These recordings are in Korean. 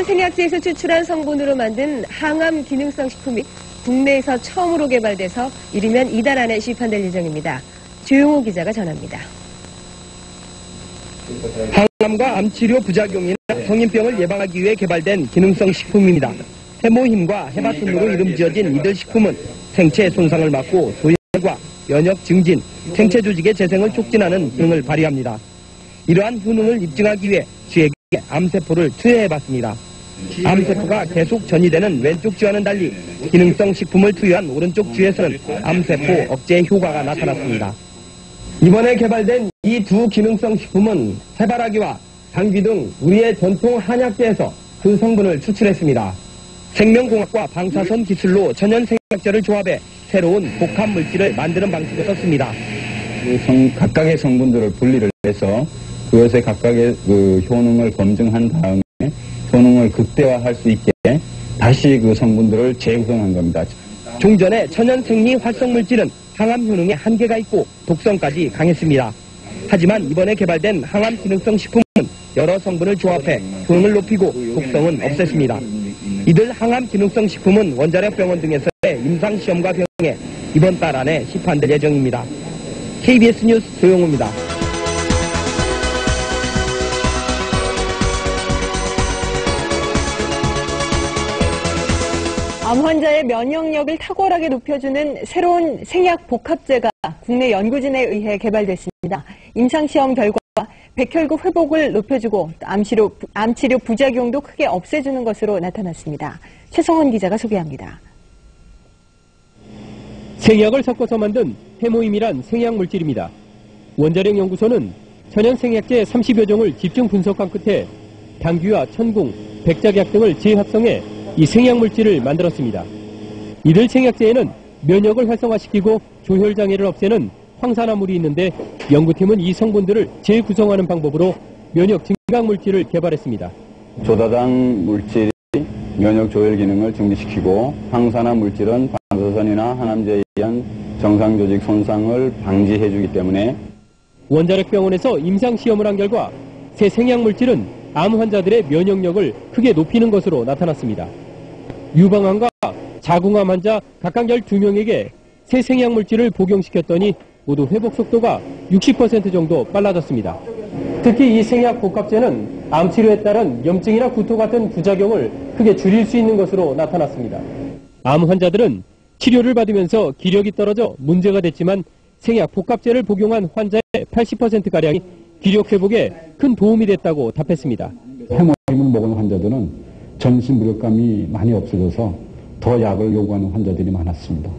생약제에서 추출한 성분으로 만든 항암 기능성 식품이 국내에서 처음으로 개발돼서 이르면 이달 안에 시판될 예정입니다. 조용호 기자가 전합니다. 항암과 암치료 부작용이나 성인병을 예방하기 위해 개발된 기능성 식품입니다. 해모힘과 해바순으로 이름 지어진 이들 식품은 생체 손상을 막고 소열과 면역 증진, 생체 조직의 재생을 촉진하는 기능을 발휘합니다. 이러한 효능을 입증하기 위해 쥐에게 암세포를 투여해봤습니다. 암세포가 계속 전이되는 왼쪽 쥐와는 달리 기능성 식품을 투여한 오른쪽 쥐에서는 암세포 억제 효과가 나타났습니다. 이번에 개발된 이 두 기능성 식품은 해바라기와 당귀 등 우리의 전통 한약재에서 그 성분을 추출했습니다. 생명공학과 방사선 기술로 천연 생약제를 조합해 새로운 복합 물질을 만드는 방식을 썼습니다. 각각의 성분들을 분리를 해서 그것의 각각의 효능을 검증한 다음에 효능을 극대화할 수 있게 다시 그 성분들을 재구성한 겁니다. 종전에 천연 생리 활성 물질은 항암 효능에 한계가 있고 독성까지 강했습니다. 하지만 이번에 개발된 항암 기능성 식품은 여러 성분을 조합해 효능을 높이고 독성은 없앴습니다. 이들 항암 기능성 식품은 원자력 병원 등에서의 임상시험과 병행해 이번 달 안에 시판될 예정입니다. KBS 뉴스 조용호입니다. 암 환자의 면역력을 탁월하게 높여주는 새로운 생약 복합제가 국내 연구진에 의해 개발됐습니다. 임상시험 결과 백혈구 회복을 높여주고 암치료 부작용도 크게 없애주는 것으로 나타났습니다. 최성원 기자가 소개합니다. 생약을 섞어서 만든 해모임이란 생약 물질입니다. 원자력 연구소는 천연 생약제 30여 종을 집중 분석한 끝에 당귀와 천궁, 백작약 등을 재합성해 이 생약물질을 만들었습니다. 이들 생약제에는 면역을 활성화시키고 조혈장애를 없애는 황산화물이 있는데 연구팀은 이 성분들을 재구성하는 방법으로 면역 증강물질을 개발했습니다. 조다당 물질이 면역 조혈 기능을 증진시키고 황산화 물질은 방사선이나 항암제에 의한 정상 조직 손상을 방지해주기 때문에 원자력 병원에서 임상시험을 한 결과 새 생약물질은 암 환자들의 면역력을 크게 높이는 것으로 나타났습니다. 유방암과 자궁암 환자 각각 12명에게 새 생약물질을 복용시켰더니 모두 회복 속도가 60% 정도 빨라졌습니다. 특히 이 생약 복합제는 암치료에 따른 염증이나 구토 같은 부작용을 크게 줄일 수 있는 것으로 나타났습니다. 암 환자들은 치료를 받으면서 기력이 떨어져 문제가 됐지만 생약 복합제를 복용한 환자의 80%가량이 기력 회복에 큰 도움이 됐다고 답했습니다. 해모임을 먹은 환자들은 전신 무력감이 많이 없어져서 더 약을 요구하는 환자들이 많았습니다.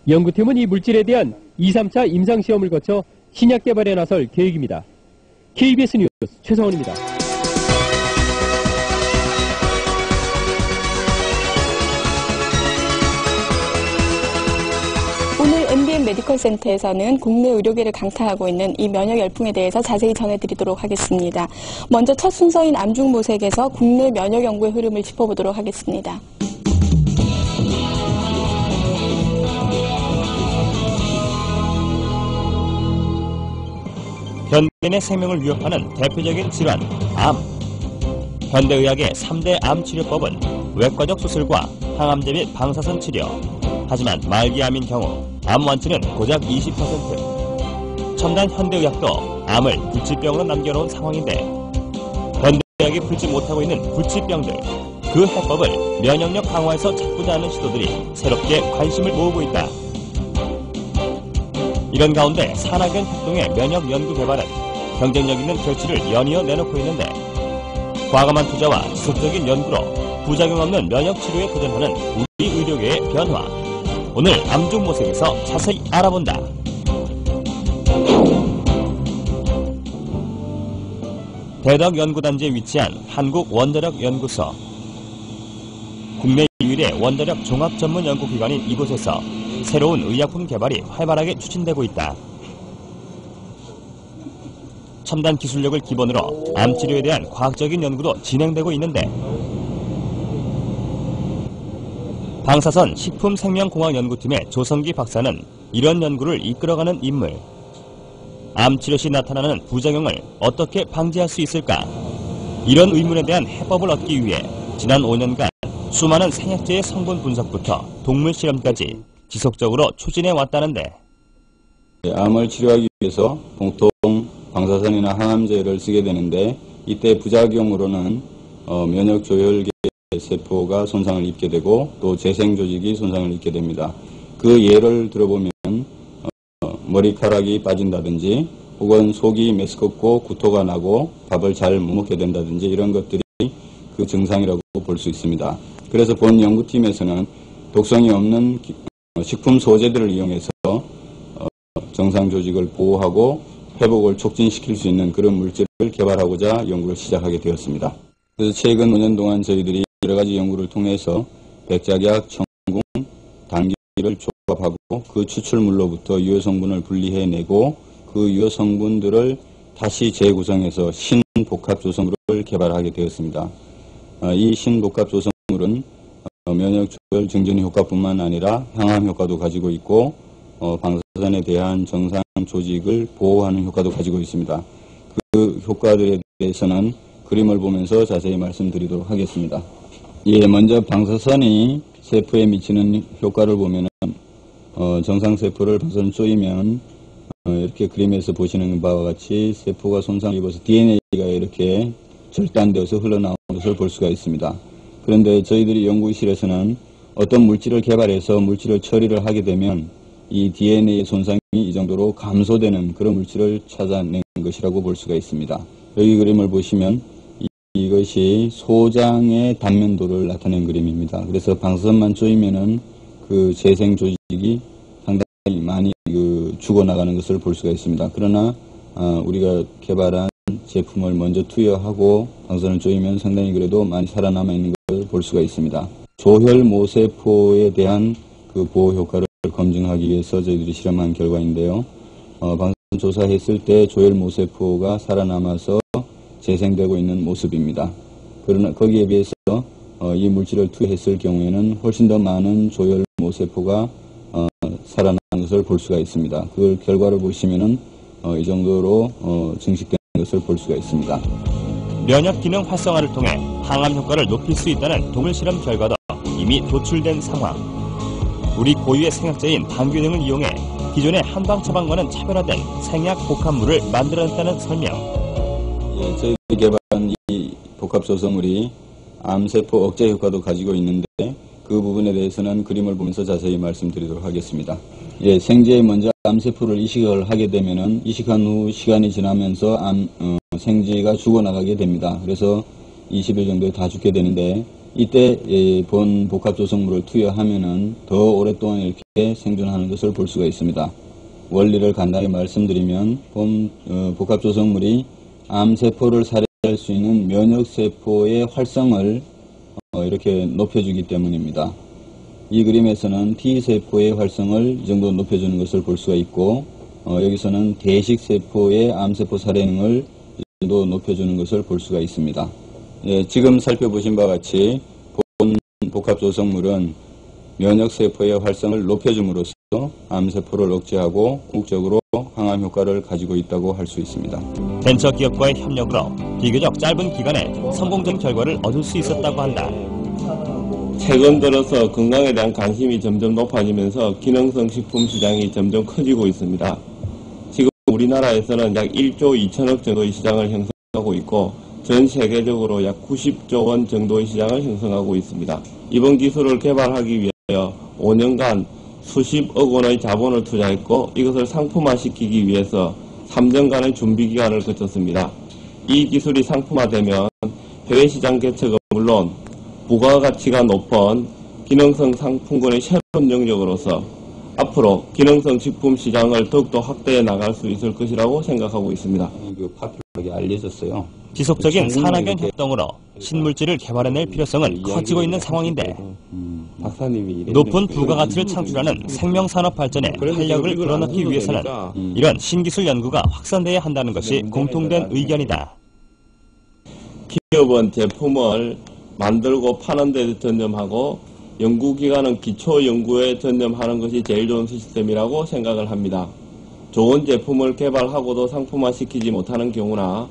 연구팀은 이 물질에 대한 2, 3차 임상시험을 거쳐 신약 개발에 나설 계획입니다. KBS 뉴스 최성원입니다. 오늘 MBM 메디컬 센터에서는 국내 의료계를 강타하고 있는 이 면역 열풍에 대해서 자세히 전해드리도록 하겠습니다. 먼저 첫 순서인 암중모색에서 국내 면역 연구의 흐름을 짚어보도록 하겠습니다. 현대인의 생명을 위협하는 대표적인 질환, 암. 현대의학의 3대 암치료법은 외과적 수술과 항암제 및 방사선 치료. 하지만 말기암인 경우 암 완치는 고작 20%. 첨단 현대의학도 암을 불치병으로 남겨놓은 상황인데 현대의학이 풀지 못하고 있는 불치병들, 그 해법을 면역력 강화에서 찾고자 하는 시도들이 새롭게 관심을 모으고 있다. 이런 가운데 산학연 협동의 면역 연구 개발은 경쟁력 있는 결실을 연이어 내놓고 있는데 과감한 투자와 지속적인 연구로 부작용 없는 면역 치료에 도전하는 우리 의료계의 변화. 오늘 암중모색에서 자세히 알아본다. 대덕연구단지에 위치한 한국원자력연구소. 국내 유일의 원자력 종합전문연구기관인 이곳에서 새로운 의약품 개발이 활발하게 추진되고 있다. 첨단 기술력을 기본으로 암치료에 대한 과학적인 연구도 진행되고 있는데 방사선 식품생명공학연구팀의 조성기 박사는 이런 연구를 이끌어가는 인물. 암치료 시 나타나는 부작용을 어떻게 방지할 수 있을까? 이런 의문에 대한 해법을 얻기 위해 지난 5년간 수많은 생약제의 성분 분석부터 동물 실험까지 지속적으로 추진해 왔다는데 암을 치료하기 위해서 보통 방사선이나 항암제를 쓰게 되는데 이때 부작용으로는 면역 조혈계 세포가 손상을 입게 되고 또 재생 조직이 손상을 입게 됩니다. 그 예를 들어보면 머리카락이 빠진다든지 혹은 속이 메스껍고 구토가 나고 밥을 잘 못 먹게 된다든지 이런 것들이 그 증상이라고 볼 수 있습니다. 그래서 본 연구팀에서는 독성이 없는 식품 소재들을 이용해서 정상 조직을 보호하고 회복을 促진시킬 수 있는 그런 물질을 개발하고자 연구를 시작하게 되었습니다. 그래서 최근 5년 동안 저희들이 여러 가지 연구를 통해서 백작약, 청궁, 당귀를 조합하고 그 추출물로부터 유효 성분을 분리해내고 그 유효 성분들을 다시 재구성해서 신복합 조성물을 개발하게 되었습니다. 이 신복합 조성물은 면역 조절 증진 효과뿐만 아니라 항암 효과도 가지고 있고 방사선에 대한 정상 조직을 보호하는 효과도 가지고 있습니다. 그 효과들에 대해서는 그림을 보면서 자세히 말씀드리도록 하겠습니다. 먼저 방사선이 세포에 미치는 효과를 보면은 정상 세포를 방사선 쪼이면 이렇게 그림에서 보시는 바와 같이 세포가 손상을 입어서 DNA가 이렇게 절단되어서 흘러나오는 것을 볼 수가 있습니다. 그런데 저희들이 연구실에서는 어떤 물질을 개발해서 물질을 처리를 하게 되면 이 DNA의 손상이 이 정도로 감소되는 그런 물질을 찾아낸 것이라고 볼 수가 있습니다. 여기 그림을 보시면 이것이 소장의 단면도를 나타낸 그림입니다. 그래서 방사선만 쪼이면은 그 재생 조직이 상당히 많이 죽어나가는 것을 볼 수가 있습니다. 그러나 우리가 개발한 제품을 먼저 투여하고 방사선을 쪼이면 상당히 그래도 많이 살아남아 있는 것을 볼 수가 있습니다. 조혈모세포에 대한 그 보호 효과를 검증하기 위해서 저희들이 실험한 결과인데요. 방사선 조사했을 때 조혈모세포가 살아남아서 재생되고 있는 모습입니다. 그러나 거기에 비해서 이 물질을 투여했을 경우에는 훨씬 더 많은 조혈모세포가 살아나는 것을 볼 수가 있습니다. 그 결과를 보시면은 이 정도로 증식된 것을 볼 수가 있습니다. 면역 기능 활성화를 통해 항암 효과를 높일 수 있다는 동물 실험 결과도 이미 도출된 상황. 우리 고유의 생약제인 당귀 등을 이용해 기존의 한방 처방과는 차별화된 생약 복합물을 만들어냈다는 설명. 저희들이 개발한 이 복합 조성물이 암세포 억제 효과도 가지고 있는데 그 부분에 대해서는 그림을 보면서 자세히 말씀드리도록 하겠습니다. 생제에 먼저 암세포를 이식을 하게 되면은 이식한 후 시간이 지나면서 생쥐가 죽어나가게 됩니다. 그래서 20일 정도에 다 죽게 되는데 이때 본 복합 조성물을 투여하면은 더 오랫동안 이렇게 생존하는 것을 볼 수가 있습니다. 원리를 간단히 말씀드리면 본 복합 조성물이 암세포를 살해할 수 있는 면역세포의 활성을 이렇게 높여주기 때문입니다. 이 그림에서는 T세포의 활성을 이 정도 높여주는 것을 볼 수가 있고 여기서는 대식세포의 암세포 살해능을 이 정도 높여주는 것을 볼 수가 있습니다. 지금 살펴보신 바와 같이 본 복합 조성물은 면역세포의 활성을 높여줌으로써 암세포를 억제하고 궁극적으로 항암 효과를 가지고 있다고 할 수 있습니다. 벤처기업과의 협력으로 비교적 짧은 기간에 성공적인 결과를 얻을 수 있었다고 한다. 최근 들어서 건강에 대한 관심이 점점 높아지면서 기능성 식품 시장이 점점 커지고 있습니다. 지금 우리나라에서는 약 1조 2천억 정도의 시장을 형성하고 있고 전 세계적으로 약 90조 원 정도의 시장을 형성하고 있습니다. 이번 기술을 개발하기 위하여 5년간 수십억 원의 자본을 투자했고 이것을 상품화시키기 위해서 3년간의 준비 기간을 거쳤습니다. 이 기술이 상품화되면 해외 시장 개척은 물론 부가가치가 높은 기능성 상품군의 새로운 영역으로서 앞으로 기능성 식품 시장을 더욱더 확대해 나갈 수 있을 것이라고 생각하고 있습니다. 파편하게 알려졌어요. 지속적인 산학연 협동으로 신물질을 개발해낼 필요성은 커지고 있는 상황인데 높은 부가가치를 창출하는 생명산업 발전에 활력을 불어넣기 위해서는 이런 신기술 연구가 확산돼야 한다는 것이 공통된 의견이다. 기업은 제품을 만들고 파는 데 전념하고 연구기관은 기초연구에 전념하는 것이 제일 좋은 시스템이라고 생각을 합니다. 좋은 제품을 개발하고도 상품화시키지 못하는 경우나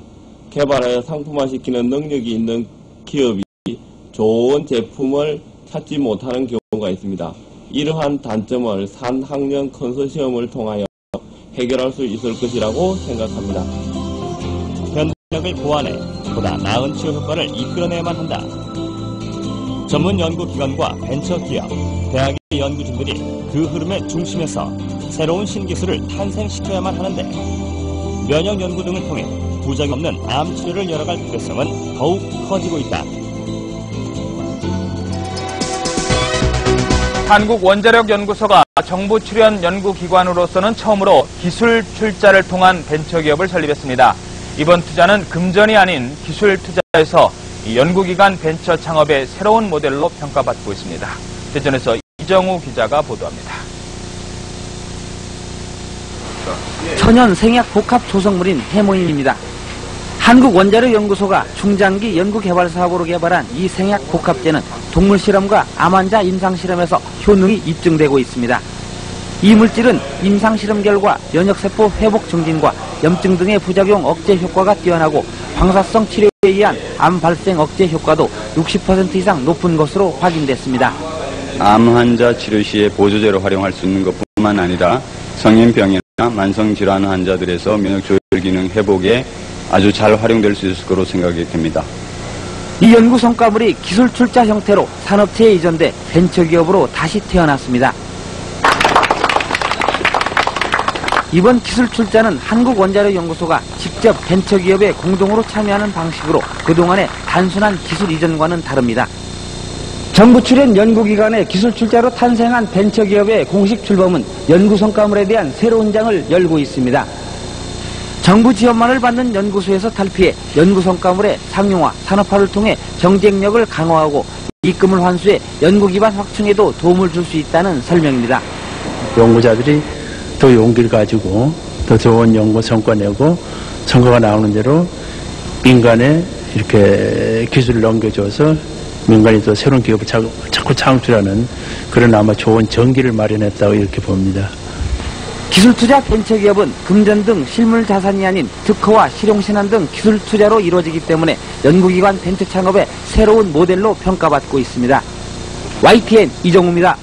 개발하여 상품화시키는 능력이 있는 기업이 좋은 제품을 찾지 못하는 경우가 있습니다. 이러한 단점을 산학년 컨소시엄을 통하여 해결할 수 있을 것이라고 생각합니다. 현역을 보완해 보다 나은 치료 효과를 이끌어내야만 한다. 전문 연구기관과 벤처기업, 대학의 연구진들이 그 흐름의 중심에서 새로운 신기술을 탄생시켜야만 하는데 면역 연구 등을 통해 부작용 없는 암 치료를 열어갈 필요성은 더욱 커지고 있다. 한국원자력연구소가 정부 출연 연구기관으로서는 처음으로 기술 출자를 통한 벤처기업을 설립했습니다. 이번 투자는 금전이 아닌 기술 투자에서 연구기관 벤처 창업의 새로운 모델로 평가받고 있습니다. 대전에서 이정우 기자가 보도합니다. 천연 생약 복합 조성물인 해모임입니다. 한국원자력연구소가 중장기 연구개발 사업으로 개발한 이 생약 복합제는 동물 실험과 암 환자 임상 실험에서 효능이 입증되고 있습니다. 이 물질은 임상 실험 결과 면역세포 회복 증진과 염증 등의 부작용 억제 효과가 뛰어나고 방사성 치료에 의한 암 발생 억제 효과도 60% 이상 높은 것으로 확인됐습니다. 암 환자 치료 시에 보조제로 활용할 수 있는 것뿐만 아니라 성인병이나 만성질환 환자들에서 면역 조절 기능 회복에 아주 잘 활용될 수 있을 거로 생각이 됩니다. 이 연구 성과물이 기술 출자 형태로 산업체에 이전돼 벤처기업으로 다시 태어났습니다. 이번 기술 출자는 한국원자력연구소가 직접 벤처기업에 공동으로 참여하는 방식으로 그동안의 단순한 기술 이전과는 다릅니다. 정부 출연 연구기관의 기술 출자로 탄생한 벤처기업의 공식 출범은 연구 성과물에 대한 새로운 장을 열고 있습니다. 정부 지원만을 받는 연구소에서 탈피해 연구 성과물의 상용화, 산업화를 통해 경쟁력을 강화하고 입금을 환수해 연구 기반 확충에도 도움을 줄 수 있다는 설명입니다. 연구자들이 더 용기를 가지고 더 좋은 연구 성과 내고 성과가 나오는 대로 민간에 이렇게 기술을 넘겨줘서 민간이 또 새로운 기업을 자꾸 창출하는 그런 아마 좋은 전기를 마련했다고 이렇게 봅니다. 기술투자 벤처기업은 금전 등 실물 자산이 아닌 특허와 실용신안 등 기술 투자로 이루어지기 때문에 연구기관 벤처 창업의 새로운 모델로 평가받고 있습니다. YTN 이정우입니다.